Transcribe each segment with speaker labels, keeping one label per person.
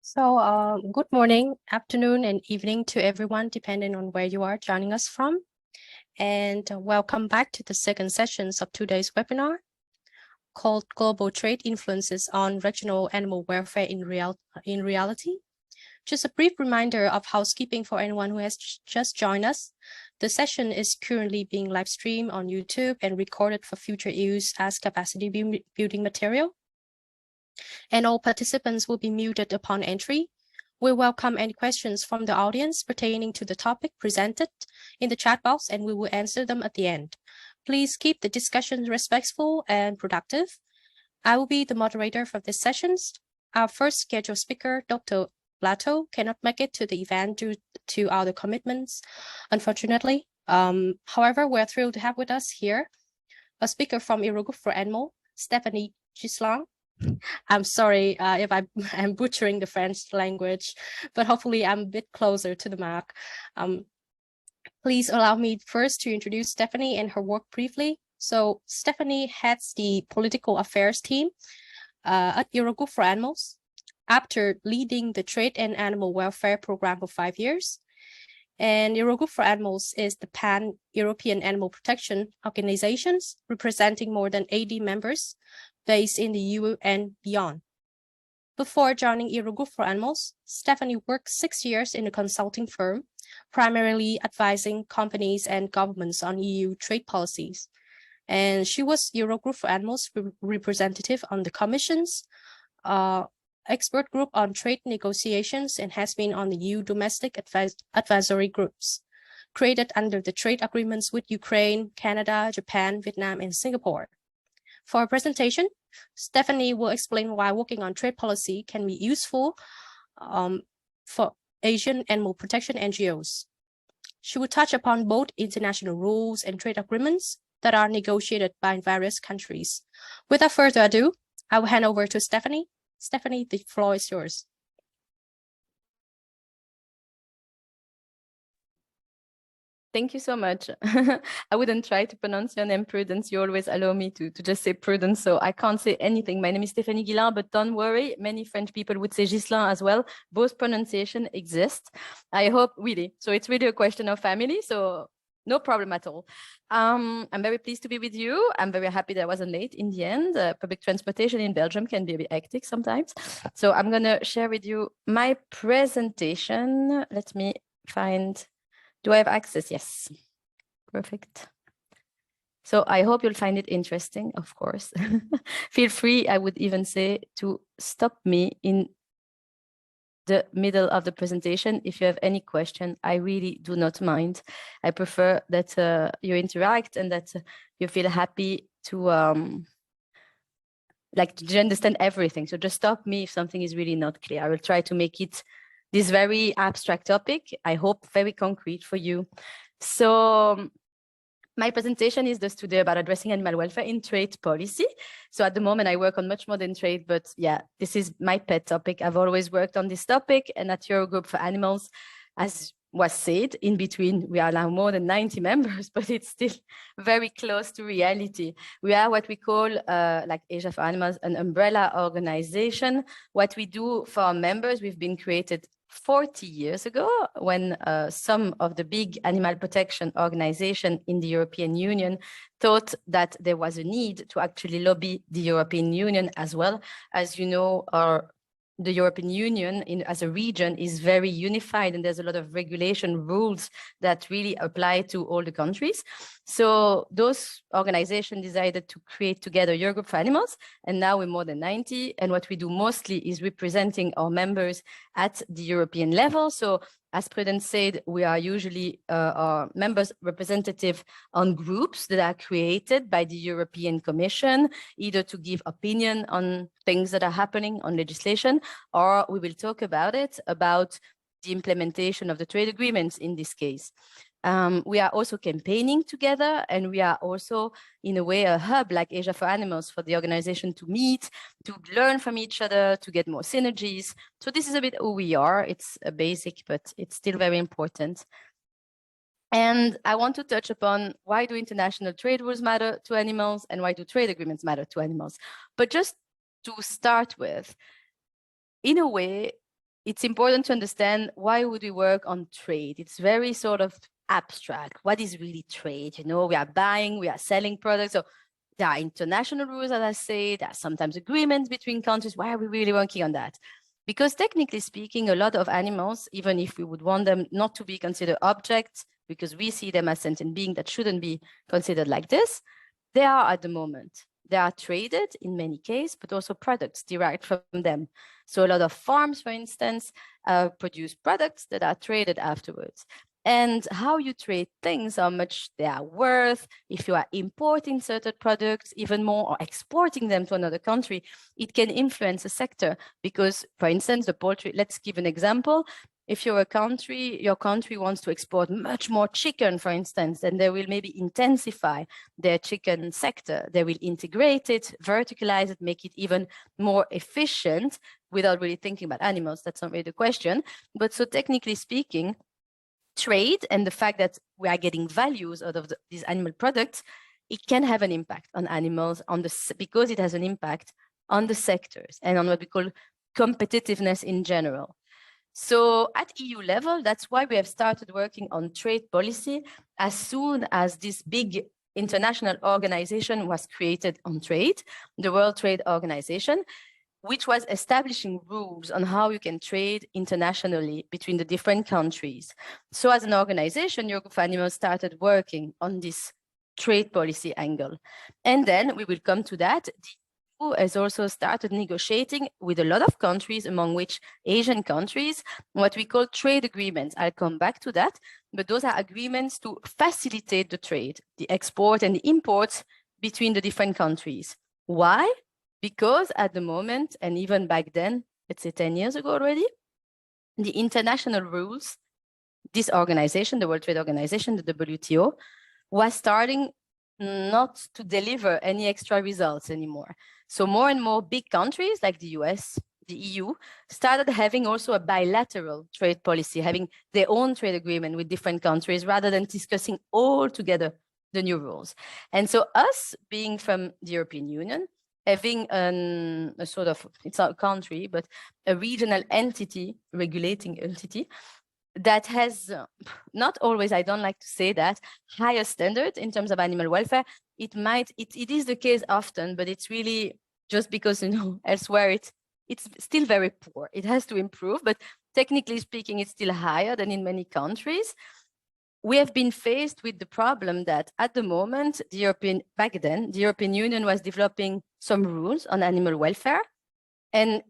Speaker 1: Good morning, afternoon, and evening to everyone, depending on where you are joining us from. And welcome back to the second sessions of today's webinar called Global Trade Influences on Regional Animal Welfare in Reality. Just a brief reminder of housekeeping for anyone who has just joined us. The session is currently being live streamed on YouTube and recorded for future use as capacity building material. And all participants will be muted upon entry. We welcome any questions from the audience pertaining to the topic presented in the chat box, and we will answer them at the end. Please keep the discussion respectful and productive. I will be the moderator for this sessions. Our first scheduled speaker, Dr. Blato, cannot make it to the event due to other commitments, unfortunately. However, we're thrilled to have with us here a speaker from Eurogroup for Animal, Stephanie Ghislain. I'm sorry if I'm butchering the French language, but hopefully I'm a bit closer to the mark. Please allow me first to introduce Stephanie and her work briefly. So Stephanie heads the political affairs team at Eurogroup for Animals. After leading the Trade and Animal Welfare Program for 5 years, and Eurogroup for Animals is the pan-European animal protection organizations representing more than 80 members based in the EU and beyond. Before joining Eurogroup for Animals, Stephanie worked 6 years in a consulting firm, primarily advising companies and governments on EU trade policies. And she was Eurogroup for Animals representative on the Commission's expert group on trade negotiations and has been on the EU domestic advisory groups, created under the trade agreements with Ukraine, Canada, Japan, Vietnam, and Singapore. For our presentation, Stephanie will explain why working on trade policy can be useful for Asian animal protection NGOs. She will touch upon both international rules and trade agreements that are negotiated by various countries. Without further ado, I will hand over to Stephanie. Stephanie, the floor is yours.
Speaker 2: Thank you so much. I wouldn't try to pronounce your name Prudence. You always allow me to just say Prudence, so I can't say anything. My name is Stephanie Ghislain, but don't worry, many French people would say Ghislain as well. Both pronunciation exist. I hope really. So it's really a question of family, so no problem at all. I'm very pleased to be with you. I'm very happy that I wasn't late in the end. Public transportation in Belgium can be a bit hectic sometimes. So I'm going to share with you my presentation. Let me find... Do I have access? Yes. Perfect. So I hope you'll find it interesting, of course. Feel free, I would even say, to stop me in the middle of the presentation if you have any question. I really do not mind. I prefer that you interact and that you feel happy to understand everything. So just stop me if something is really not clear. I will try to make it this very abstract topic, I hope very concrete for you. So my presentation is just today about addressing animal welfare in trade policy. So at the moment I work on much more than trade, but yeah, this is my pet topic. I've always worked on this topic, and at Eurogroup for Animals, as was said, in between we are now more than 90 members, but it's still very close to reality. We are what we call, like Asia for Animals, an umbrella organization. What we do for our members, we've been created 40 years ago when some of the big animal protection organizations in the European Union thought that there was a need to actually lobby the European Union as well. As you know, the European Union as a region is very unified, and there's a lot of regulation rules that really apply to all the countries. So those organizations decided to create together Eurogroup for Animals, and now we're more than 90. And what we do mostly is representing our members at the European level. So as Prudence said, we are usually our members representative on groups that are created by the European Commission, either to give opinion on things that are happening on legislation, or we will talk about it, about the implementation of the trade agreements in this case. We are also campaigning together, and we are also, in a way, a hub like Asia for Animals for the organization to meet, to learn from each other, to get more synergies. So this is a bit who we are. It's a basic, but it's still very important. And I want to touch upon why do international trade rules matter to animals and why do trade agreements matter to animals. But just to start with, in a way, it's important to understand why would we work on trade. It's very sort of abstract. What is really trade? You know, we are buying, we are selling products. So there are international rules, as I say, there are sometimes agreements between countries. Why are we really working on that? Because technically speaking, a lot of animals, even if we would want them not to be considered objects, because we see them as sentient beings that shouldn't be considered like this, they are at the moment. They are traded in many cases, but also products derived from them. So a lot of farms, for instance, produce products that are traded afterwards. And how you trade things, how much they are worth, if you are importing certain products even more or exporting them to another country, it can influence a sector. Because, for instance, the poultry, let's give an example. If you're a country, your country wants to export much more chicken, for instance, then they will maybe intensify their chicken sector. They will integrate it, verticalize it, make it even more efficient without really thinking about animals. That's not really the question. But so technically speaking, trade and the fact that we are getting values out of these animal products, it can have an impact on animals because it has an impact on the sectors and on what we call competitiveness in general. So at EU level, that's why we have started working on trade policy as soon as this big international organization was created on trade, the World Trade Organization, which was establishing rules on how you can trade internationally between the different countries. So as an organization, Eurogroup for Animals started working on this trade policy angle. And then we will come to that. The EU has also started negotiating with a lot of countries, among which Asian countries, what we call trade agreements. I'll come back to that, but those are agreements to facilitate the trade, the export and the imports between the different countries. Why? Because at the moment, and even back then, let's say 10 years ago already, the international rules, this organization, the World Trade Organization, the WTO, was starting not to deliver any extra results anymore. So more and more big countries like the US, the EU, started having also a bilateral trade policy, having their own trade agreement with different countries rather than discussing all together the new rules. And so us being from the European Union, having a sort of, it's not a country, but a regional entity, regulating entity, that has not always, I don't like to say that, higher standards in terms of animal welfare. It is the case often, but it's really just because, you know, elsewhere it's still very poor. It has to improve, but technically speaking, it's still higher than in many countries. We have been faced with the problem that at the moment, back then, the European Union was developing some rules on animal welfare, and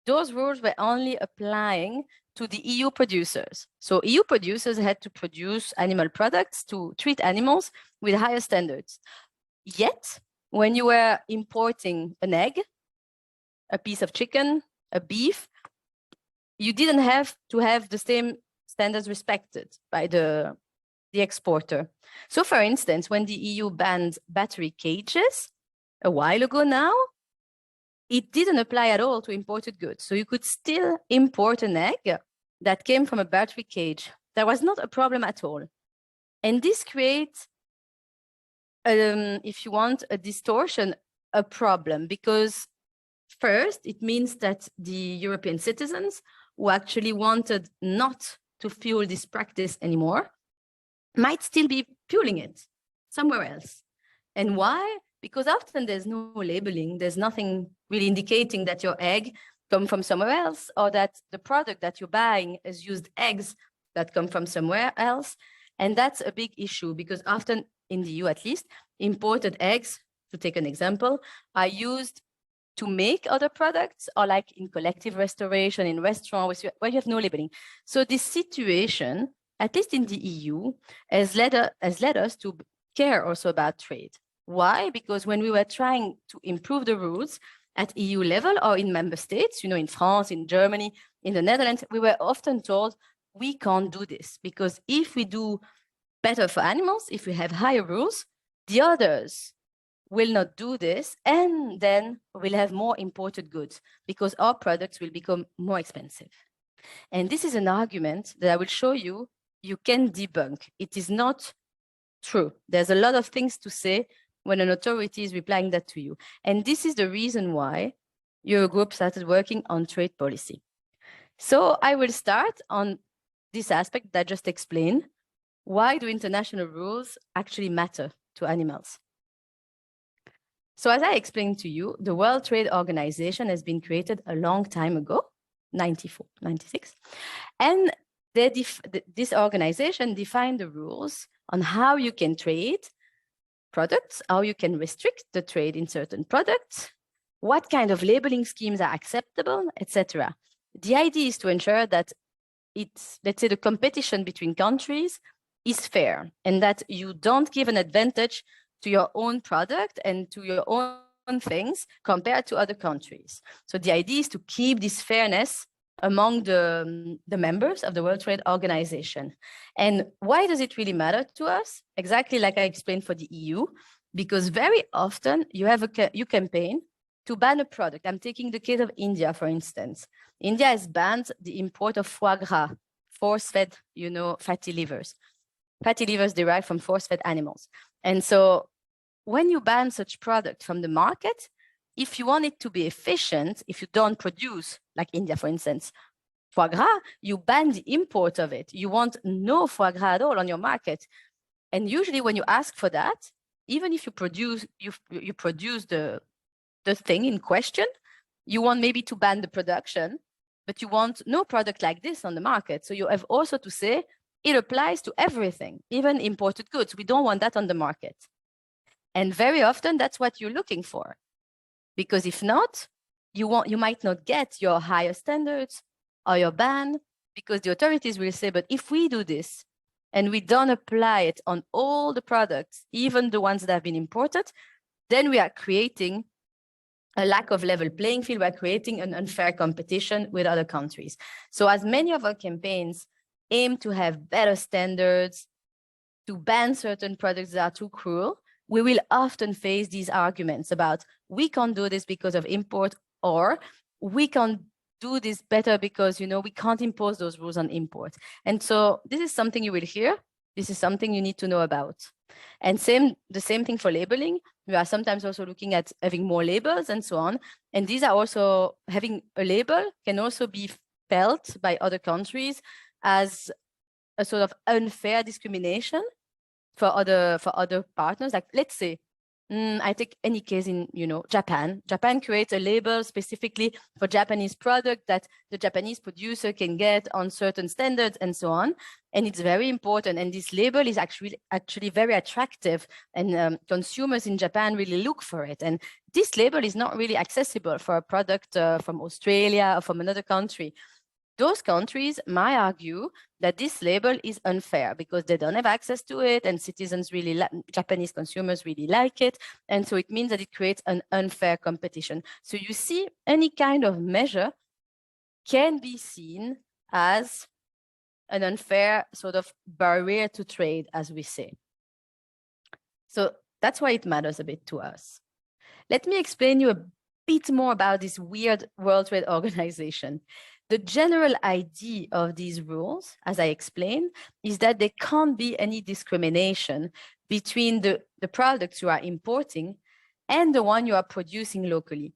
Speaker 2: those rules were only applying to the EU producers. So EU producers had to produce animal products to treat animals with higher standards. Yet, when you were importing an egg, a piece of chicken, a beef, you didn't have to have the same standards respected by the exporter. So for instance, when the EU banned battery cages a while ago now, it didn't apply at all to imported goods. So you could still import an egg that came from a battery cage. There was not a problem at all. And this creates, if you want, a distortion, a problem, because first, it means that the European citizens who actually wanted not to fuel this practice anymore might still be fueling it somewhere else. And why? Because often there's no labeling. There's nothing really indicating that your egg come from somewhere else, or that the product that you're buying has used eggs that come from somewhere else. And that's a big issue, because often in the EU, at least, imported eggs, to take an example, are used to make other products, or like in collective restoration, in restaurants, where you have no labeling. So this situation, at least in the EU, has led us to care also about trade. Why? Because when we were trying to improve the rules at EU level or in member states, you know, in France, in Germany, in the Netherlands, we were often told, we can't do this, because if we do better for animals, if we have higher rules, the others will not do this, and then we'll have more imported goods because our products will become more expensive. And this is an argument that I will show you, you can debunk. It is not true. There's a lot of things to say when an authority is replying that to you. And this is the reason why Eurogroup started working on trade policy. So I will start on this aspect that I just explained. Why do international rules actually matter to animals? So as I explained to you, the World Trade Organization has been created a long time ago, 94, 96. And this organization defined the rules on how you can trade products, how you can restrict the trade in certain products, what kind of labeling schemes are acceptable, etc. The idea is to ensure that let's say the competition between countries is fair and that you don't give an advantage to your own product and to your own things compared to other countries. So the idea is to keep this fairness among the members of the World Trade Organization. And why does it really matter to us? Exactly like I explained for the EU, because very often you have you campaign to ban a product. I'm taking the case of India, for instance. India has banned the import of foie gras, force-fed, fatty livers. Fatty livers derived from force-fed animals. And so when you ban such product from the market, if you want it to be efficient, if you don't produce, like India, for instance, foie gras, you ban the import of it. You want no foie gras at all on your market. And usually when you ask for that, even if you produce the thing in question, you want maybe to ban the production, but you want no product like this on the market. So you have also to say it applies to everything, even imported goods. We don't want that on the market. And very often that's what you're looking for. Because if not, you might not get your higher standards or your ban, because the authorities will say, but if we do this and we don't apply it on all the products, even the ones that have been imported, then we are creating a lack of level playing field. We're creating an unfair competition with other countries. So as many of our campaigns aim to have better standards, to ban certain products that are too cruel, we will often face these arguments about we can't do this because of import, or we can't do this better because we can't impose those rules on import. And so this is something you will hear. This is something you need to know about. And the same thing for labeling. We are sometimes also looking at having more labels and so on. And these are also, having a label can also be felt by other countries as a sort of unfair discrimination for other partners. Like, let's say, I take any case in Japan. Japan creates a label specifically for Japanese product that the Japanese producer can get on certain standards and so on. And it's very important. And this label is actually very attractive, and consumers in Japan really look for it. And this label is not really accessible for a product from Australia or from another country. Those countries might argue that this label is unfair because they don't have access to it, and citizens really Japanese consumers really like it. And so it means that it creates an unfair competition. So you see, any kind of measure can be seen as an unfair sort of barrier to trade, as we say. So that's why it matters a bit to us. Let me explain you a bit more about this weird World Trade Organization. The general idea of these rules, as I explained, is that there can't be any discrimination between the products you are importing and the one you are producing locally.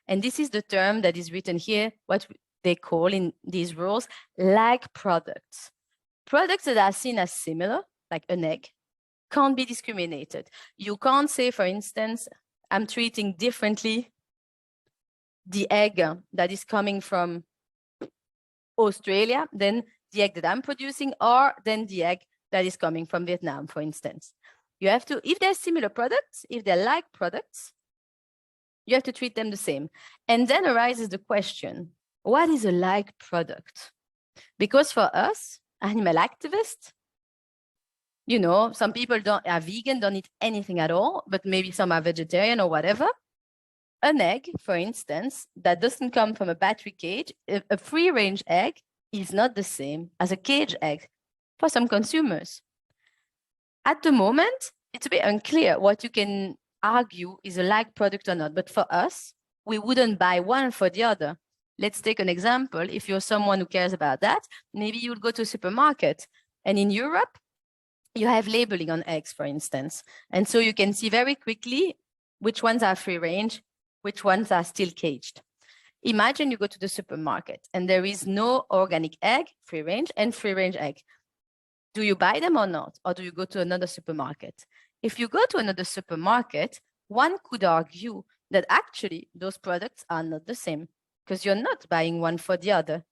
Speaker 2: And this is the term that is written here, what they call in these rules, like products. Products that are seen as similar, like an egg, can't be discriminated. You can't say, for instance, I'm treating differently the egg that is coming from Australia than the egg that I'm producing, or than the egg that is coming from Vietnam, for instance. You have to, if they're similar products, if they're like products, you have to treat them the same. And then arises the question, what is a like product? Because for us, animal activists, some people are vegan, don't eat anything at all, but maybe some are vegetarian or whatever. An egg, for instance, that doesn't come from a battery cage, a free-range egg is not the same as a cage egg for some consumers. At the moment, it's a bit unclear what you can argue is a like product or not, but for us, we wouldn't buy one for the other. Let's take an example. If you're someone who cares about that, maybe you would go to a supermarket, and in Europe, you have labeling on eggs, for instance. And so you can see very quickly which ones are free range, which ones are still caged. Imagine you go to the supermarket and there is no organic egg, free range, and free range egg. Do you buy them or not? Or do you go to another supermarket? If you go to another supermarket, one could argue that actually those products are not the same because you're not buying one for the other.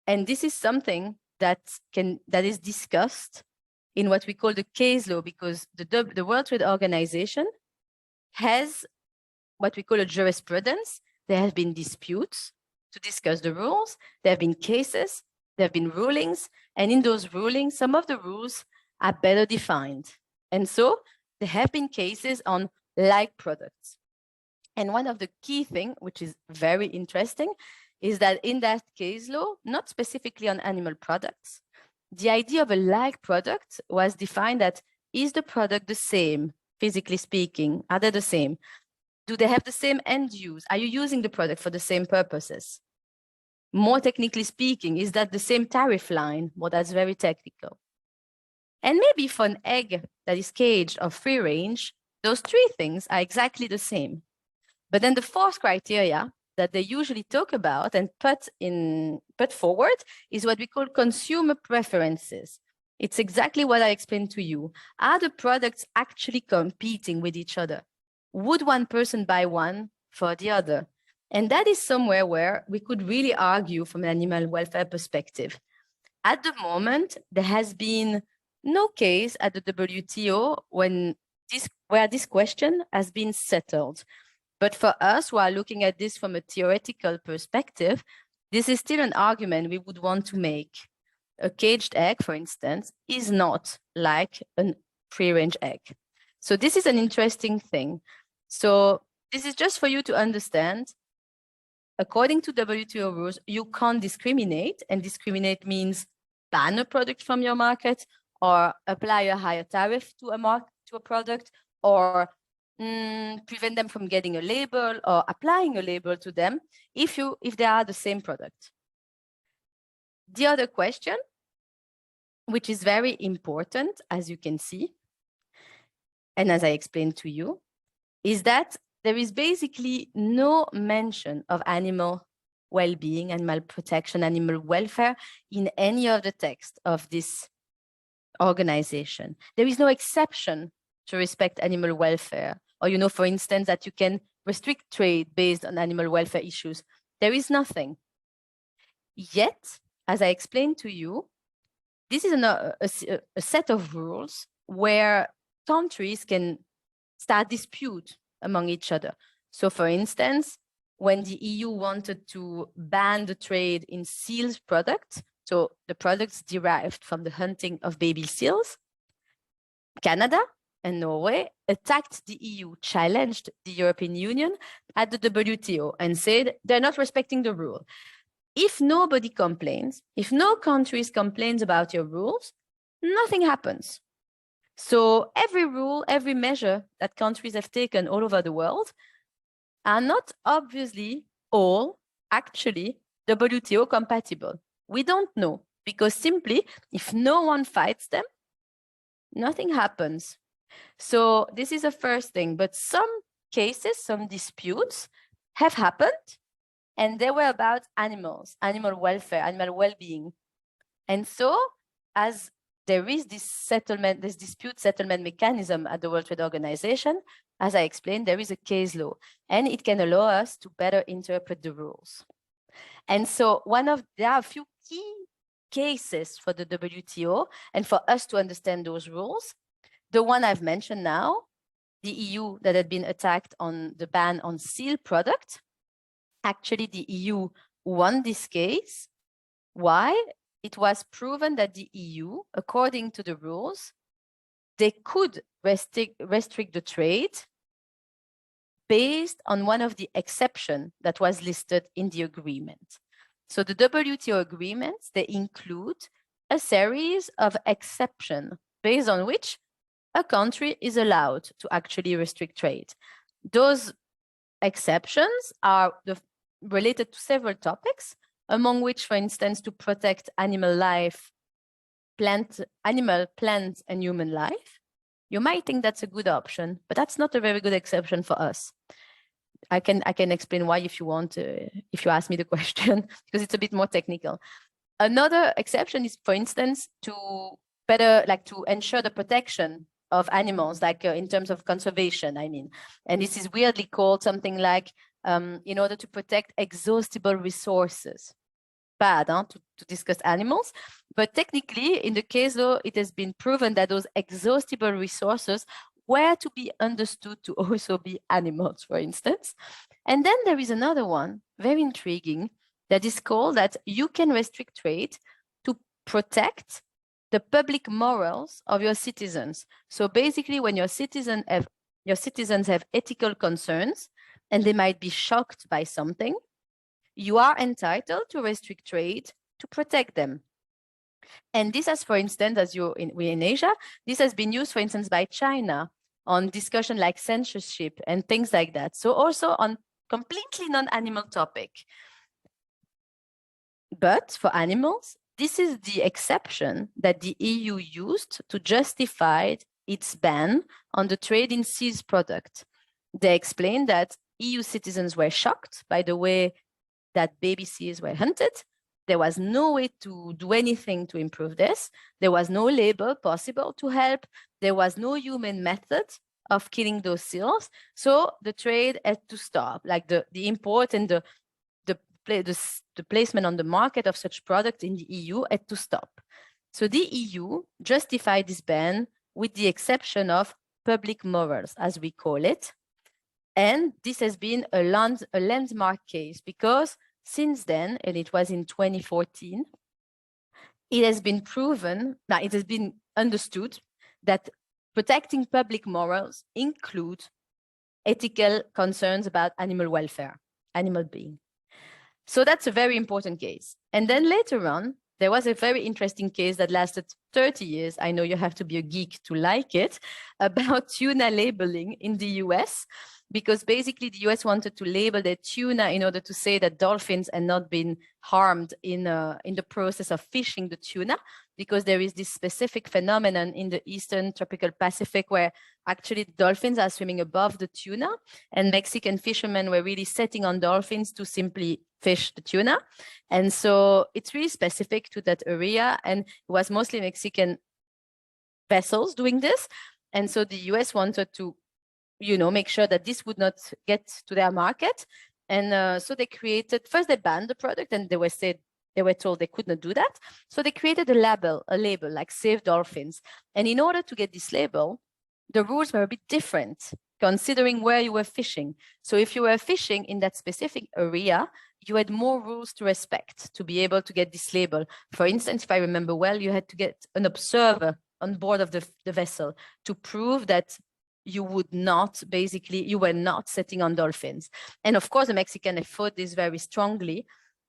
Speaker 2: And this is something that is discussed in what we call the case law, because the World Trade Organization has what we call a jurisprudence. There have been disputes to discuss the rules. There have been cases, there have been rulings, and in those rulings, some of the rules are better defined. And so there have been cases on like products. And one of the key things, which is very interesting, is that in that case law, not specifically on animal products, the idea of a like product was defined that is the product the same, physically speaking? Are they the same? Do they have the same end use? Are you using the product for the same purposes? More technically speaking, is that the same tariff line? Well, that's very technical. And maybe for an egg that is caged or free range, those three things are exactly the same. But then the fourth criteria that they usually talk about and put forward is what we call consumer preferences. It's exactly what I explained to you. Are the products actually competing with each other? Would one person buy one for the other? And that is somewhere where we could really argue from an animal welfare perspective. At the moment, there has been no case at the WTO where this question has been settled. But for us who are looking at this from a theoretical perspective, this is still an argument we would want to make. A caged egg, for instance, is not like a free-range egg. So this is an interesting thing. So this is just for you to understand. According to WTO rules, you can't discriminate, and discriminate means ban a product from your market or apply a higher tariff to a product or prevent them from getting a label or applying a label to them if they are the same product. The other question, which is very important, as you can see, and as I explained to you, is that there is basically no mention of animal well-being, animal protection, animal welfare in any of the text of this organization. There is no exception to respect animal welfare, or, for instance, that you can restrict trade based on animal welfare issues. There is nothing. Yet, as I explained to you, this is a set of rules where countries can start dispute among each other. So, for instance, when the EU wanted to ban the trade in seals products, so the products derived from the hunting of baby seals, Canada and Norway attacked the EU, challenged the European Union at the WTO and said they're not respecting the rule. If nobody complains, if no countries complains about your rules, nothing happens. So every rule, every measure that countries have taken all over the world are not obviously all actually WTO compatible. We don't know, because simply if no one fights them, nothing happens. So this is the first thing, but some cases, some disputes have happened, and they were about animals, animal welfare, animal well-being. And so as there is this settlement, this dispute settlement mechanism at the World Trade Organization, as I explained, there is a case law, and it can allow us to better interpret the rules. And so there are a few key cases for the WTO and for us to understand those rules. The one I've mentioned now, the EU that had been attacked on the ban on seal products. Actually, the EU won this case. Why? It was proven that the EU, according to the rules, they could restrict the trade based on one of the exceptions that was listed in the agreement. So the WTO agreements, they include a series of exceptions based on which a country is allowed to actually restrict trade. Those exceptions are related to several topics, among which, for instance, to protect animal life, plant, and human life. You might think that's a good option, but that's not a very good exception for us. I can explain why if you want, if you ask me the question, because it's a bit more technical. Another exception is, for instance, to ensure the protection of animals, like in terms of conservation, I mean. And this is weirdly called something like in order to protect exhaustible resources. Bad to discuss animals, but technically in the case though, it has been proven that those exhaustible resources were to be understood to also be animals, for instance. And then there is another one, very intriguing, that is called that you can restrict trade to protect the public morals of your citizens. So basically, when your citizens have ethical concerns and they might be shocked by something, you are entitled to restrict trade to protect them. And this has, for instance, as we're in Asia, this has been used, for instance, by China on discussion like censorship and things like that. So also on completely non-animal topic. But for animals, this is the exception that the EU used to justify its ban on the trade in seized product. They explained that EU citizens were shocked by the way that baby seals were hunted. There was no way to do anything to improve this. There was no label possible to help. There was no human method of killing those seals. So the trade had to stop, like the import and the placement on the market of such products in the EU had to stop. So the EU justified this ban with the exception of public morals, as we call it. And this has been a landmark case because since then, and it was in 2014, it has been proven, it has been understood that protecting public morals include ethical concerns about animal welfare, animal being. So that's a very important case. And then later on, there was a very interesting case that lasted 30 years. I know you have to be a geek to like it, about tuna labeling in the US, because basically the US wanted to label their tuna in order to say that dolphins had not been harmed in the process of fishing the tuna, because there is this specific phenomenon in the Eastern tropical Pacific where actually dolphins are swimming above the tuna, and Mexican fishermen were really setting on dolphins to simply fish the tuna. And so it's really specific to that area, and it was mostly Mexican vessels doing this. And so the US wanted to, make sure that this would not get to their market. And so they created, first they banned the product, and they were told they could not do that. So they created a label like Save Dolphins. And in order to get this label, the rules were a bit different, considering where you were fishing. So if you were fishing in that specific area, you had more rules to respect to be able to get this label. For instance, if I remember well, you had to get an observer on board of the vessel to prove that you were not setting on dolphins. And of course, the Mexican have fought this very strongly.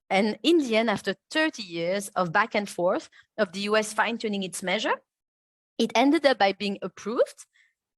Speaker 2: And in the end, after 30 years of back and forth of the US fine-tuning its measure, it ended up by being approved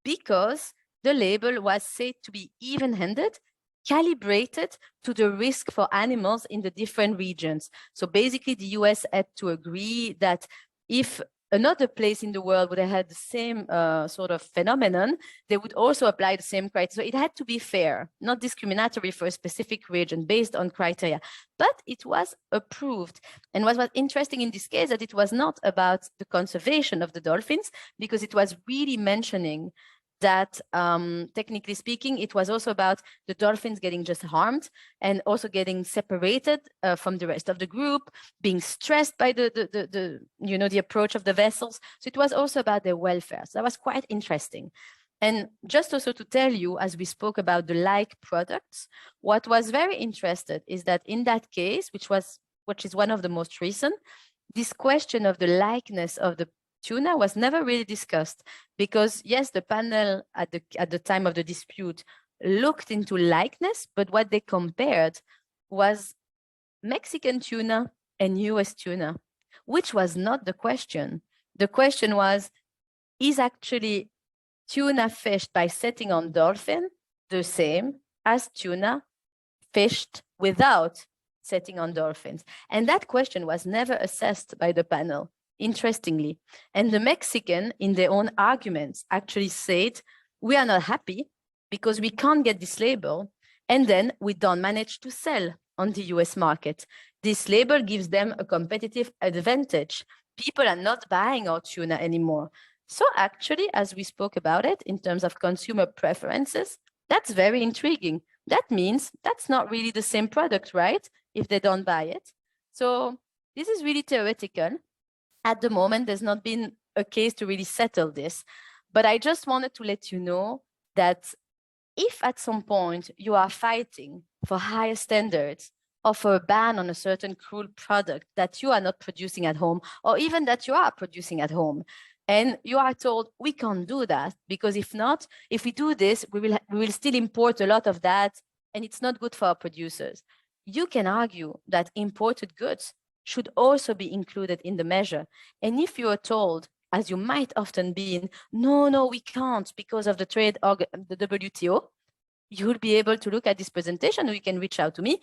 Speaker 2: because the label was said to be even-handed, calibrated to the risk for animals in the different regions. So basically, the US had to agree that if another place in the world would have had the same sort of phenomenon, they would also apply the same criteria. So it had to be fair, not discriminatory for a specific region based on criteria, but it was approved. And what was interesting in this case that it was not about the conservation of the dolphins, because it was really mentioning that technically speaking, it was also about the dolphins getting just harmed and also getting separated from the rest of the group, being stressed by the approach of the vessels. So it was also about their welfare. So that was quite interesting. And just also to tell you, as we spoke about the like products, what was very interesting is that in that case, which is one of the most recent, this question of the likeness of the tuna was never really discussed, because yes, the panel at the time of the dispute looked into likeness, but what they compared was Mexican tuna and US tuna, which was not the question. The question was, is actually tuna fished by setting on dolphin the same as tuna fished without setting on dolphins? And that question was never assessed by the panel, interestingly. And the Mexican, in their own arguments, actually said, we are not happy because we can't get this label And then we don't manage to sell on the US market. This label gives them a competitive advantage. People are not buying our tuna anymore. So actually, as we spoke about it in terms of consumer preferences, that's very intriguing. That means that's not really the same product, right? If they don't buy it. So this is really theoretical. At the moment, there's not been a case to really settle this. But I just wanted to let you know that if at some point you are fighting for higher standards or for a ban on a certain cruel product that you are not producing at home, or even that you are producing at home, and you are told we can't do that because if we do this, we will still import a lot of that and it's not good for our producers. You can argue that imported goods should also be included in the measure. And if you are told, as you might often be, no, we can't because of the trade the WTO, you will be able to look at this presentation, or you can reach out to me,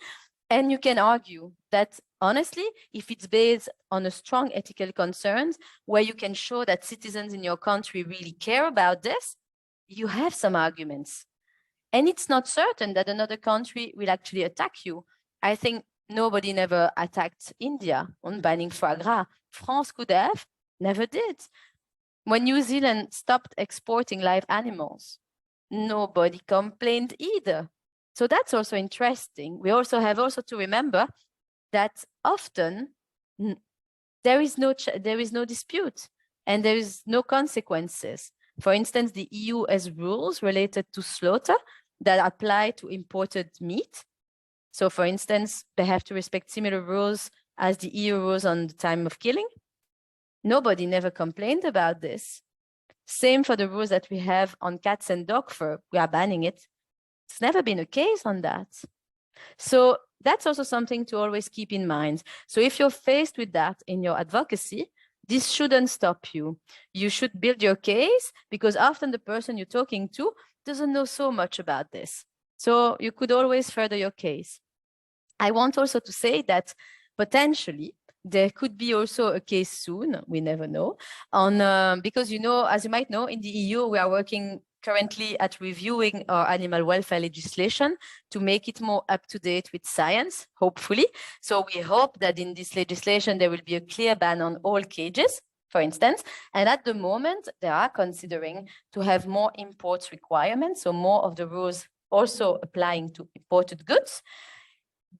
Speaker 2: and you can argue that honestly, if it's based on a strong ethical concerns, where you can show that citizens in your country really care about this, you have some arguments. And it's not certain that another country will actually attack you. I think nobody never attacked India on banning foie gras. France could have, never did. When New Zealand stopped exporting live animals, nobody complained either. So that's also interesting. We also have to remember that often there is no dispute and there is no consequences. For instance, the EU has rules related to slaughter that apply to imported meat. So for instance, they have to respect similar rules as the EU rules on the time of killing. Nobody never complained about this. Same for the rules that we have on cats and dog fur. We are banning it. It's never been a case on that. So that's also something to always keep in mind. So if you're faced with that in your advocacy, this shouldn't stop you. You should build your case because often the person you're talking to doesn't know so much about this. So you could always further your case. I want also to say that potentially there could be also a case soon, we never know, on because, you know, as you might know, in the EU, we are working currently at reviewing our animal welfare legislation to make it more up to date with science, hopefully. So we hope that in this legislation, there will be a clear ban on all cages, for instance. And at the moment, they are considering to have more imports requirements, so more of the rules also applying to imported goods.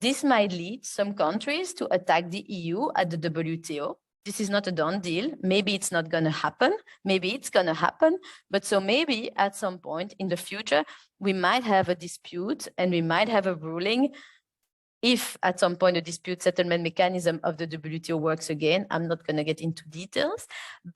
Speaker 2: This might lead some countries to attack the EU at the WTO. This is not a done deal. Maybe it's not going to happen. Maybe it's going to happen. But so maybe at some point in the future, we might have a dispute and we might have a ruling. If at some point a dispute settlement mechanism of the WTO works again, I'm not going to get into details,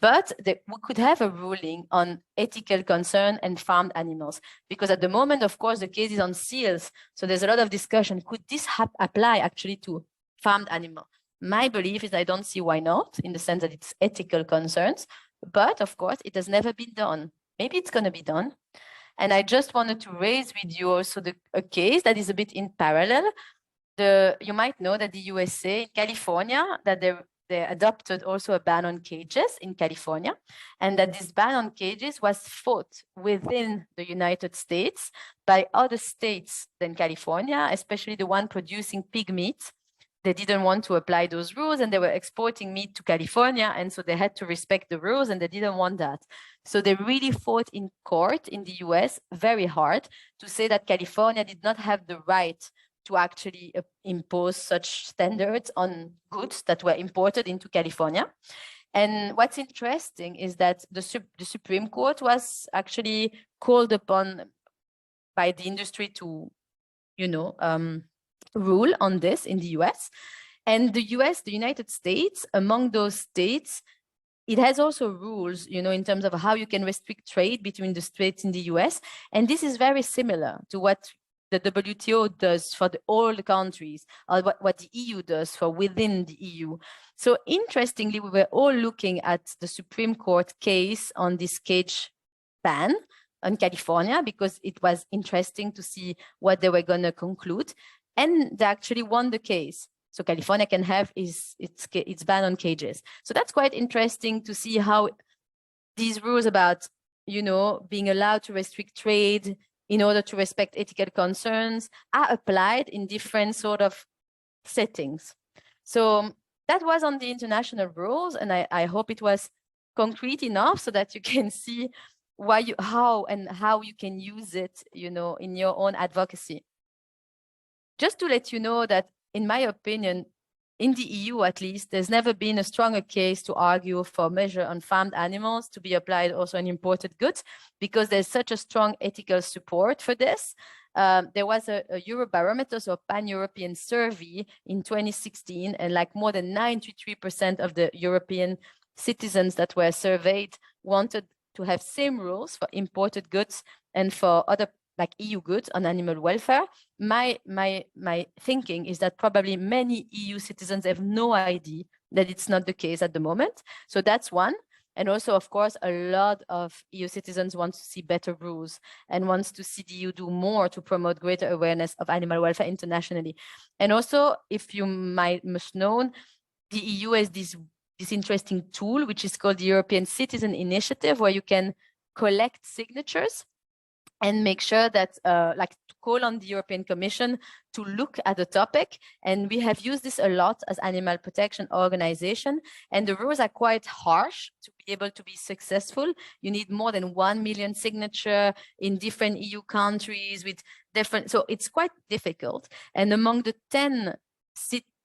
Speaker 2: but we could have a ruling on ethical concern and farmed animals. Because at the moment, of course, the case is on seals. So there's a lot of discussion. Could this apply actually to farmed animals? My belief is I don't see why not, in the sense that it's ethical concerns. But of course, it has never been done. Maybe it's going to be done. And I just wanted to raise with you also a case that is a bit in parallel. You might know that the USA, in California, that they adopted also a ban on cages in California, and that this ban on cages was fought within the United States by other states than California, especially the one producing pig meat. They didn't want to apply those rules and they were exporting meat to California, and so they had to respect the rules and they didn't want that. So they really fought in court in the US very hard to say that California did not have the right to actually impose such standards on goods that were imported into California. And what's interesting is that the Supreme Court was actually called upon by the industry to, rule on this in the US. And the United States, among those states, it has also rules, in terms of how you can restrict trade between the states in the US. And this is very similar to what the WTO does for all the countries, or what the EU does for within the EU. So interestingly, we were all looking at the Supreme Court case on this cage ban on California, because it was interesting to see what they were going to conclude. And they actually won the case. So California can have its ban on cages. So that's quite interesting to see how these rules about, being allowed to restrict trade in order to respect ethical concerns are applied in different sort of settings. So that was on the international rules, and I hope it was concrete enough so that you can see how you can use it, in your own advocacy. Just to let you know that, in my opinion, in the EU at least, there's never been a stronger case to argue for measure on farmed animals to be applied also on imported goods, because there's such a strong ethical support for this. There was a Eurobarometer, so a pan-European survey in 2016, and like more than 93% of the European citizens that were surveyed wanted to have same rules for imported goods and for other like EU goods on animal welfare. My thinking is that probably many EU citizens have no idea that it's not the case at the moment. So that's one. And also, of course, a lot of EU citizens want to see better rules and wants to see the EU do more to promote greater awareness of animal welfare internationally. And also, if you must know, the EU has this interesting tool, which is called the European Citizen Initiative, where you can collect signatures and make sure that, to call on the European Commission to look at the topic. And we have used this a lot as animal protection organization. And the rules are quite harsh to be able to be successful. You need more than 1 million signature in different EU countries with different, so it's quite difficult. And among the 10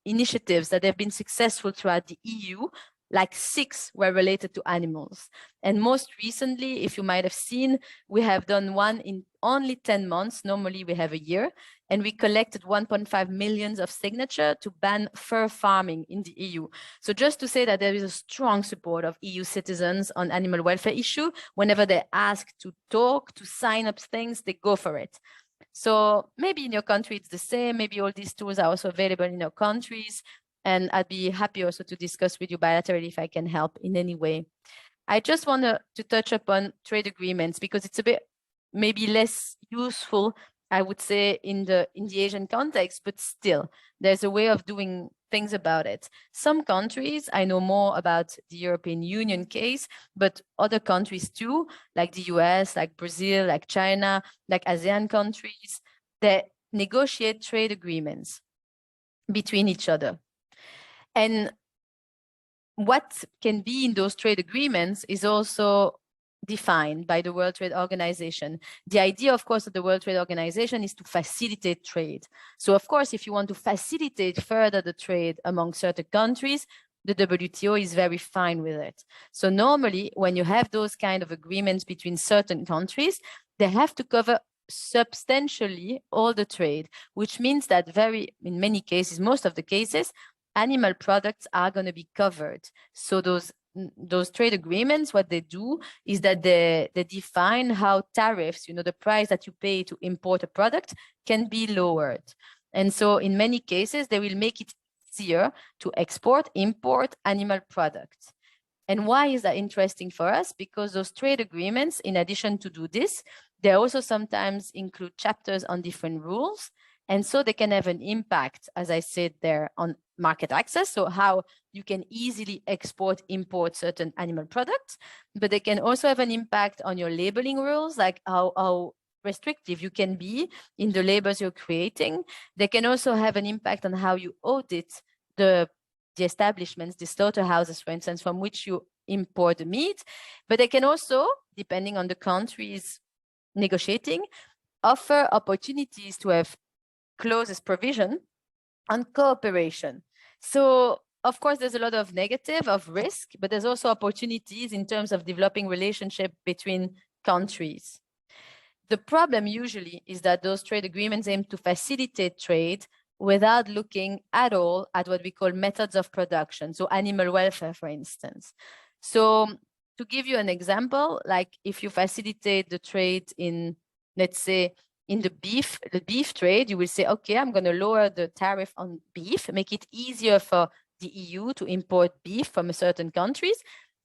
Speaker 2: initiatives that have been successful throughout the EU, like 6 were related to animals. And most recently, if you might have seen, we have done one in only 10 months. Normally we have a year, and we collected 1.5 million of signature to ban fur farming in the EU. So just to say that there is a strong support of EU citizens on animal welfare issue. Whenever they're asked to talk, to sign up things, they go for it. So maybe in your country it's the same. Maybe all these tools are also available in your countries. And I'd be happy also to discuss with you bilaterally if I can help in any way. I just want to touch upon trade agreements, because it's a bit maybe less useful, I would say, in the Asian context, but still there's a way of doing things about it. Some countries, I know more about the European Union case, but other countries too, like the US, like Brazil, like China, like ASEAN countries, they negotiate trade agreements between each other. And what can be in those trade agreements is also defined by the World Trade Organization. The idea, of course, of the World Trade Organization is to facilitate trade. So, of course, if you want to facilitate further the trade among certain countries, the WTO is very fine with it. So normally, when you have those kind of agreements between certain countries, they have to cover substantially all the trade, which means that in many cases, most of the cases, animal products are going to be covered. So those trade agreements, what they do is that they define how tariffs, the price that you pay to import a product, can be lowered. And so in many cases, they will make it easier to import animal products. And why is that interesting for us? Because those trade agreements, in addition to do this, they also sometimes include chapters on different rules. And so they can have an impact, as I said there, on market access, so how you can easily import certain animal products, but they can also have an impact on your labeling rules, like how restrictive you can be in the labels you're creating. They can also have an impact on how you audit the establishments, the slaughterhouses, for instance, from which you import the meat. But they can also, depending on the countries negotiating, offer opportunities to have clauses provision on cooperation. So, of course, there's a lot of negative, of risk, but there's also opportunities in terms of developing relationship between countries. The problem usually is that those trade agreements aim to facilitate trade without looking at all at what we call methods of production, so animal welfare, for instance. So to give you an example, like if you facilitate the trade in, let's say, in the beef trade, you will say, okay, I'm going to lower the tariff on beef, make it easier for the EU to import beef from certain countries.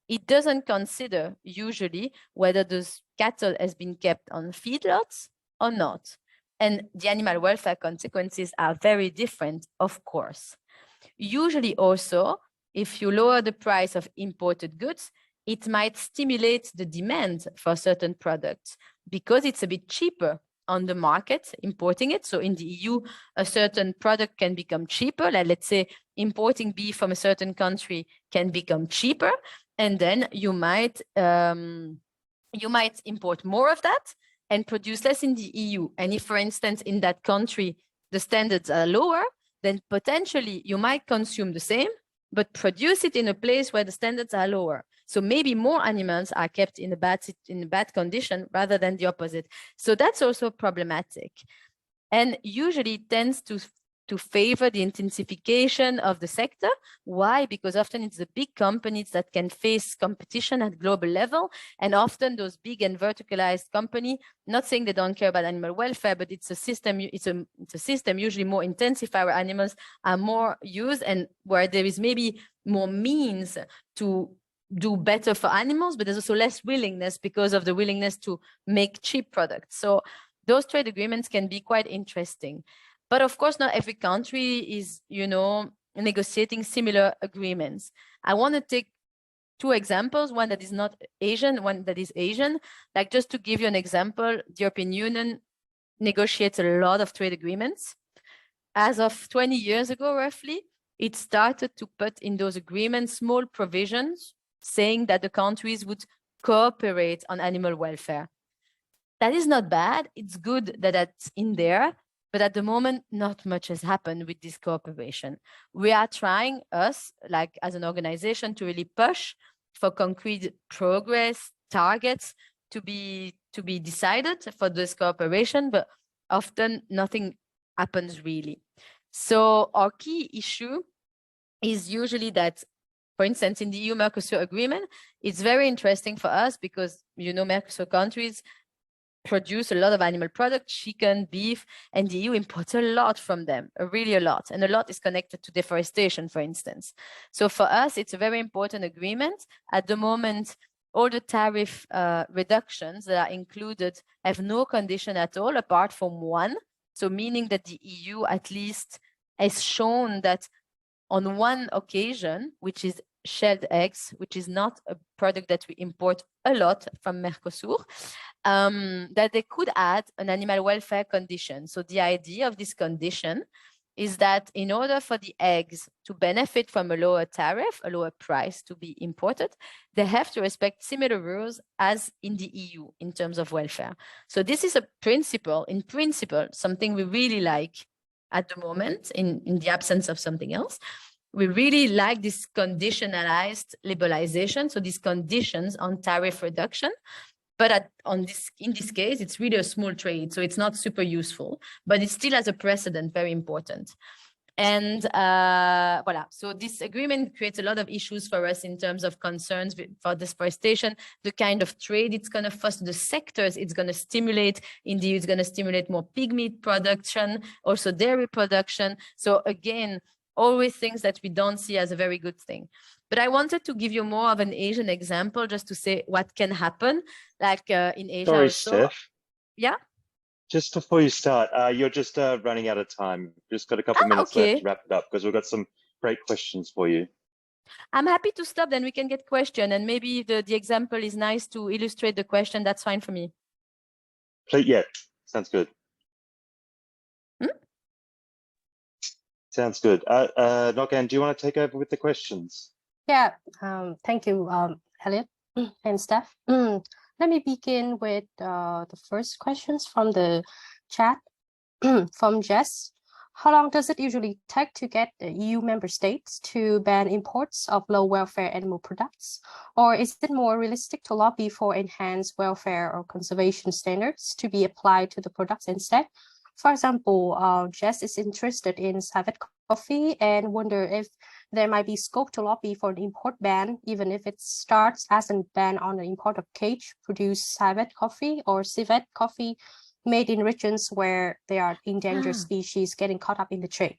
Speaker 2: It doesn't consider usually whether those cattle has been kept on feedlots or not. And the animal welfare consequences are very different, of course. Usually also, if you lower the price of imported goods, it might stimulate the demand for certain products because it's a bit cheaper on the market, importing it. So in the EU, a certain product can become cheaper. Like let's say importing beef from a certain country can become cheaper. And then you might import more of that and produce less in the EU. And if, for instance, in that country, the standards are lower, then potentially you might consume the same, but produce it in a place where the standards are lower. So maybe more animals are kept in a bad condition rather than the opposite. So that's also problematic. And usually tends to favor the intensification of the sector. Why? Because often it's the big companies that can face competition at global level. And often those big and verticalized companies, not saying they don't care about animal welfare, but it's a system, it's a system usually more intensified where animals are more used and where there is maybe more means to do better for animals, but there's also less willingness because of the willingness to make cheap products. So those trade agreements can be quite interesting. But of course, not every country is, negotiating similar agreements. I want to take two examples, one that is not Asian, one that is Asian. Like just to give you an example, the European Union negotiates a lot of trade agreements. As of 20 years ago, roughly, it started to put in those agreements small provisions saying that the countries would cooperate on animal welfare. That is not bad. It's good that that's in there. But at the moment, not much has happened with this cooperation. We are trying, us, like as an organization, to really push for concrete progress targets to be decided for this cooperation, but often nothing happens really. So our key issue is usually that, for instance, in the EU-Mercosur agreement, it's very interesting for us because, Mercosur countries produce a lot of animal products, chicken, beef, and the EU imports a lot from them, really a lot. And a lot is connected to deforestation, for instance. So for us, it's a very important agreement. At the moment, all the tariff reductions that are included have no condition at all, apart from one. So meaning that the EU at least has shown that on one occasion, which is shelled eggs, which is not a product that we import a lot from Mercosur, that they could add an animal welfare condition. So the idea of this condition is that in order for the eggs to benefit from a lower tariff, a lower price to be imported, they have to respect similar rules as in the EU in terms of welfare. So this is a principle, in principle, something we really like at the moment in the absence of something else. We really like this conditionalized liberalization, so these conditions on tariff reduction. But in this case, it's really a small trade, so it's not super useful, but it still has a precedent, very important. And voilà, so this agreement creates a lot of issues for us in terms of concerns for deforestation, the kind of trade it's going to foster, the sectors it's going to stimulate. Indeed, it's going to stimulate more pig meat production, also dairy production. So again, always things that we don't see as a very good thing. But I wanted to give you more of an Asian example just to say what can happen, like in Asia.
Speaker 3: Sorry,
Speaker 2: also.
Speaker 3: Steph.
Speaker 2: Yeah?
Speaker 3: Just before you start, you're just running out of time. Just got a couple minutes left to wrap it up because we've got some great questions for you.
Speaker 2: I'm happy to stop, then we can get question. And maybe the example is nice to illustrate the question. That's fine for me.
Speaker 3: Yeah, sounds good. Sounds good. Ngoc, do you want to take over with the questions?
Speaker 1: Yeah, thank you, Elliot and Steph. Let me begin with the first questions from the chat from Jess. How long does it usually take to get the EU member states to ban imports of low welfare animal products? Or is it more realistic to lobby for enhanced welfare or conservation standards to be applied to the products instead? For example, Jess is interested in civet coffee and wonder if there might be scope to lobby for an import ban, even if it starts as a ban on the import of cage-produced civet coffee or civet coffee made in regions where there are endangered species getting caught up in the trade.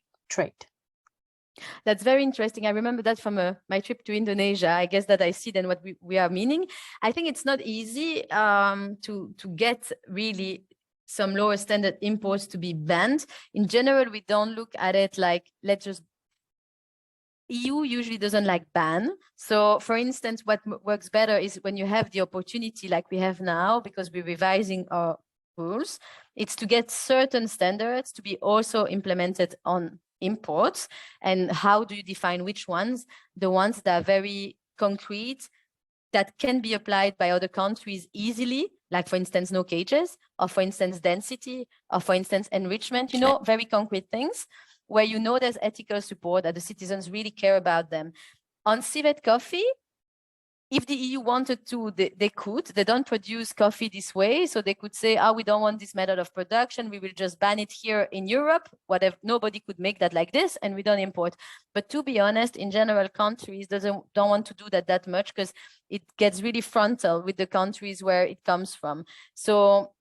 Speaker 2: That's very interesting. I remember that from my trip to Indonesia. I guess that I see then what we are meaning. I think it's not easy to get really some lower standard imports to be banned. In general, we don't look at it like, let's just, EU usually doesn't like ban. So for instance, what works better is when you have the opportunity like we have now, because we're revising our rules. It's to get certain standards to be also implemented on imports. And how do you define which ones? The ones that are very concrete, that can be applied by other countries easily, like for instance, no cages, or for instance, density, or for instance, enrichment, you know, very concrete things where you know there's ethical support, that the citizens really care about them. On civet coffee, if the EU wanted to, they could. They don't produce coffee this way, so they could say, oh, we don't want this method of production, we will just ban it here in Europe. Whatever, nobody could make that like this, and we don't import. But to be honest, in general, countries don't want to do that much, because it gets really frontal with the countries where it comes from. So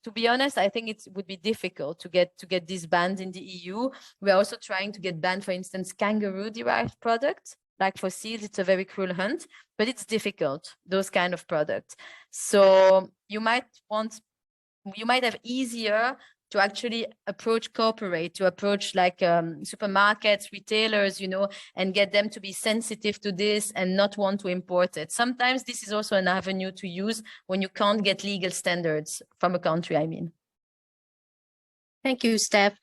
Speaker 2: to be honest, I think it would be difficult to get these bans in the EU. We're also trying to get banned, for instance, kangaroo-derived products. Like for seals, it's a very cruel hunt, but it's difficult, those kind of products. So you might have easier to actually approach corporate, to approach like supermarkets, retailers, you know, and get them to be sensitive to this and not want to import it. Sometimes this is also an avenue to use when you can't get legal standards from a country, I mean.
Speaker 1: Thank you, Steph.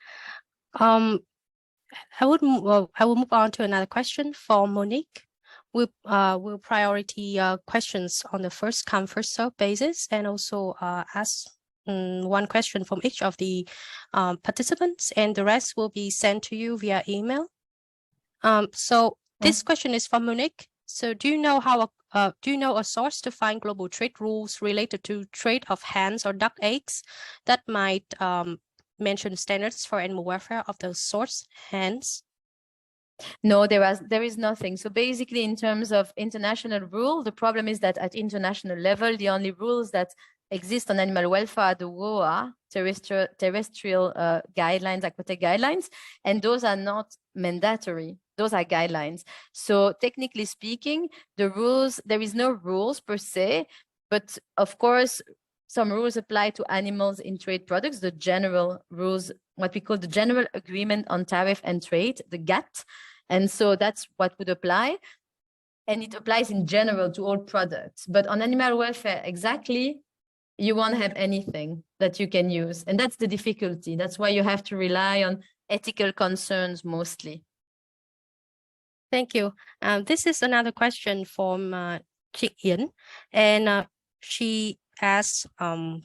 Speaker 1: I will move on to another question for Monique. We'll priority questions on the first come, first serve basis, and also ask one question from each of the participants, and the rest will be sent to you via email. So this question is from Monique. So do you know a source to find global trade rules related to trade of hens or duck eggs that might mention standards for animal welfare of those source hens?
Speaker 2: No, there is nothing. So basically, in terms of international rule, the problem is that at international level, the only rules that exist on animal welfare are the WOA, terrestrial guidelines, aquatic guidelines, and those are not mandatory. Those are guidelines. So technically speaking, the rules, there is no rules per se, but of course, some rules apply to animals in trade products, the general rules, what we call the General Agreement on Tariff and Trade, the GATT. And so that's what would apply. And it applies in general to all products. But on animal welfare, exactly, you won't have anything that you can use. And that's the difficulty. That's why you have to rely on ethical concerns mostly.
Speaker 1: Thank you. This is another question from Nguyen, and she asks,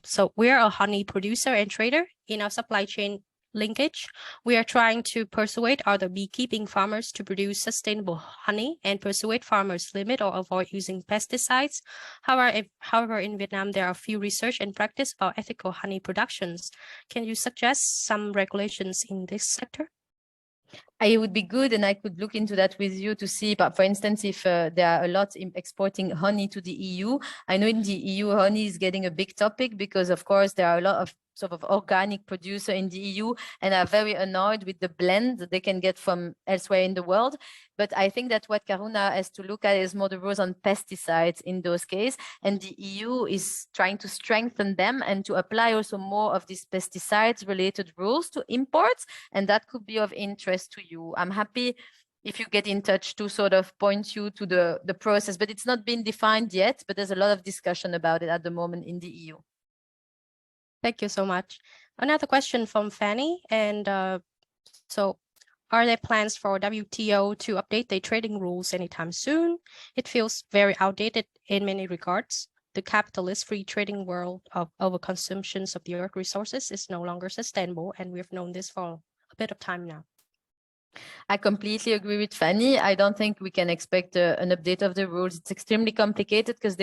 Speaker 1: so we're a honey producer and trader. In our supply chain linkage, we are trying to persuade other beekeeping farmers to produce sustainable honey and persuade farmers limit or avoid using pesticides. However, in Vietnam, there are few research and practice about ethical honey productions. Can you suggest some regulations in this sector?
Speaker 2: It would be good, and I could look into that with you to see, but for instance, if there are a lot in exporting honey to the EU, I know in the EU, honey is getting a big topic because, of course, there are a lot of sort of organic producer in the EU and are very annoyed with the blend that they can get from elsewhere in the world. But I think that what Karuna has to look at is more the rules on pesticides in those cases. And the EU is trying to strengthen them and to apply also more of these pesticides related rules to imports. And that could be of interest to you. I'm happy if you get in touch to sort of point you to the process, but it's not been defined yet, but there's a lot of discussion about it at the moment in the EU.
Speaker 1: Thank you so much. Another question from Fanny. And so are there plans for WTO to update their trading rules anytime soon? It feels very outdated in many regards. The capitalist free trading world of overconsumptions of the earth resources is no longer sustainable, and we've known this for a bit of time now.
Speaker 2: I completely agree with Fanny. I don't think we can expect an update of the rules. It's extremely complicated because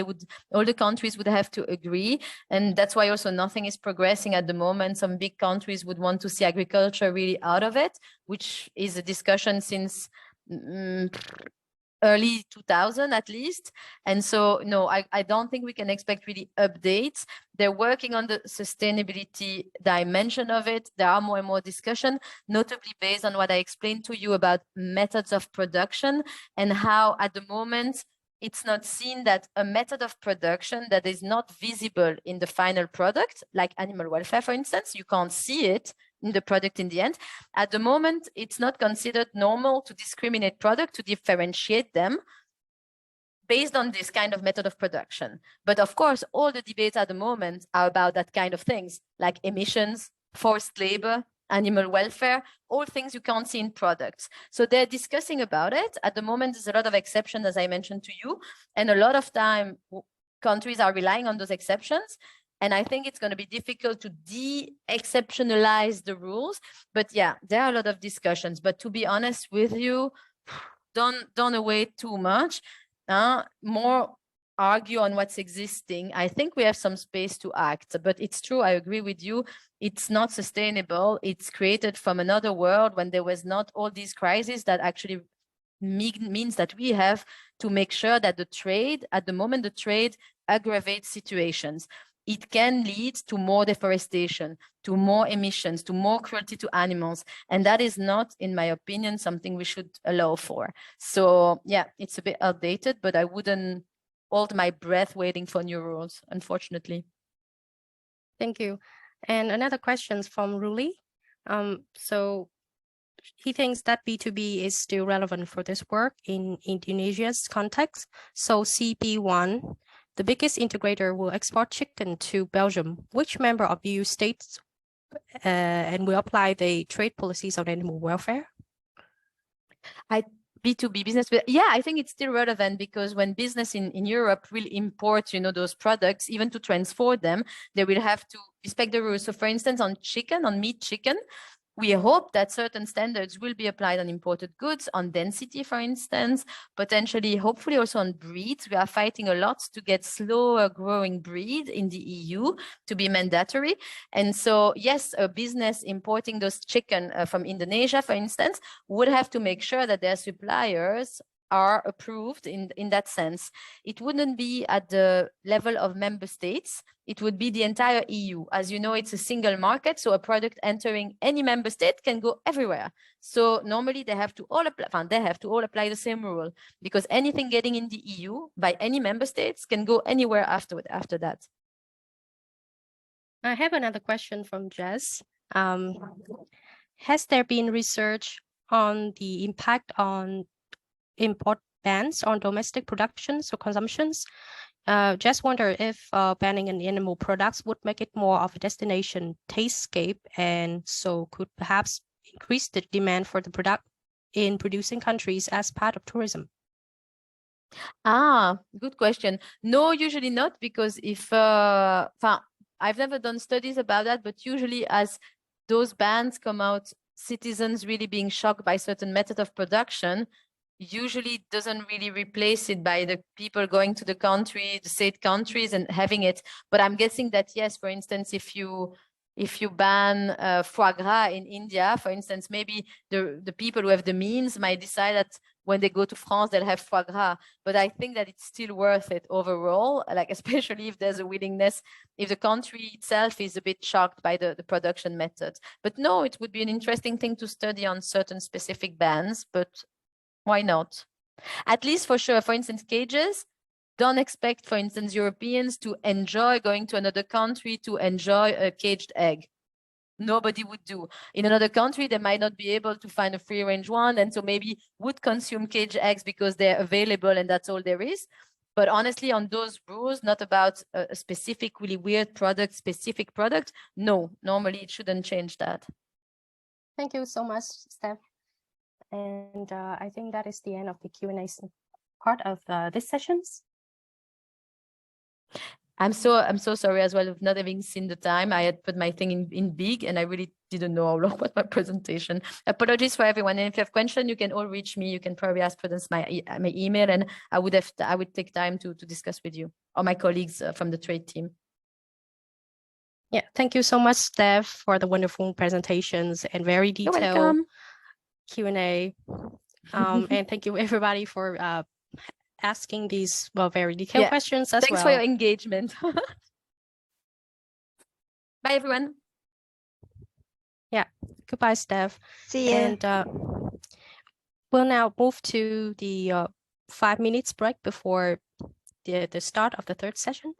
Speaker 2: all the countries would have to agree. And that's why also nothing is progressing at the moment. Some big countries would want to see agriculture really out of it, which is a discussion since early 2000 at least. And so, no, I don't think we can expect really updates. They're working on the sustainability dimension of it. There are more and more discussion, notably based on what I explained to you about methods of production and how at the moment, it's not seen that a method of production that is not visible in the final product, like animal welfare, for instance, you can't see it in the product in the end. At the moment, it's not considered normal to discriminate products, to differentiate them based on this kind of method of production. But of course, all the debates at the moment are about that kind of things, like emissions, forced labor, animal welfare, all things you can't see in products. So they're discussing about it. At the moment, there's a lot of exceptions, as I mentioned to you, and a lot of time countries are relying on those exceptions. And I think it's going to be difficult to de-exceptionalize the rules. But yeah, there are a lot of discussions. But to be honest with you, don't await too much. More argue on what's existing. I think we have some space to act. But it's true, I agree with you. It's not sustainable. It's created from another world when there was not all these crises that actually means that we have to make sure that the trade, at the moment, the trade aggravates situations. It can lead to more deforestation, to more emissions, to more cruelty to animals. And that is not, in my opinion, something we should allow for. So yeah, it's a bit outdated, but I wouldn't hold my breath waiting for new rules, unfortunately.
Speaker 1: Thank you. And another question from Ruli. So he thinks that B2B is still relevant for this work in Indonesia's context. So CP1, the biggest integrator, will export chicken to Belgium. Which member of EU states and will apply the trade policies on animal welfare?
Speaker 2: B2B business, but yeah, I think it's still relevant because when business in Europe will import, those products, even to transport them, they will have to respect the rules. So for instance, on meat chicken, we hope that certain standards will be applied on imported goods, on density, for instance, potentially, hopefully also on breeds. We are fighting a lot to get slower growing breed in the EU to be mandatory. And so, yes, a business importing those chicken from Indonesia, for instance, would have to make sure that their suppliers are approved in that sense. It wouldn't be at the level of member states. It would be the entire EU. As you know, it's a single market, so a product entering any member state can go everywhere. So normally they have to all apply the same rule, because anything getting in the EU by any member states can go anywhere after that.
Speaker 1: I have another question from Jess. Has there been research on the impact on import bans on domestic productions or consumptions? Just wonder if banning an animal products would make it more of a destination tastescape, and so could perhaps increase the demand for the product in producing countries as part of tourism.
Speaker 2: Good question. No, usually not, because if I've never done studies about that, but usually as those bans come out, citizens really being shocked by certain method of production usually doesn't really replace it by the people going to the state countries and having it. But I'm guessing that yes, for instance, if you ban foie gras in India, for instance, maybe the people who have the means might decide that when they go to France, they'll have foie gras. But I think that it's still worth it overall, like especially if there's a willingness, if the country itself is a bit shocked by the production methods. But no, it would be an interesting thing to study on certain specific bans, but why not? At least for sure, for instance, cages, don't expect, for instance, Europeans to enjoy going to another country to enjoy a caged egg. Nobody would do. In another country, they might not be able to find a free-range one, and so maybe would consume caged eggs because they're available and that's all there is. But honestly, on those rules, not about a specific, really weird product, specific product, no, normally it shouldn't change that.
Speaker 1: Thank you so much, Steph. And I think that is the end of the Q&A part of this sessions.
Speaker 2: I'm so sorry as well of not having seen the time. I had put my thing in big and I really didn't know how long was my presentation. Apologies for everyone. And if you have questions, you can all reach me. You can probably ask Prudence my email, and I would take time to discuss with you or my colleagues from the trade team.
Speaker 1: Yeah, thank you so much, Steph, for the wonderful presentations and very detailed Q&A. And thank you everybody for asking these very detailed questions as well.
Speaker 2: Thanks for your engagement. Bye, everyone.
Speaker 1: Yeah, goodbye, Steph.
Speaker 4: See you.
Speaker 1: And we'll now move to the 5 minutes break before the start of the third session.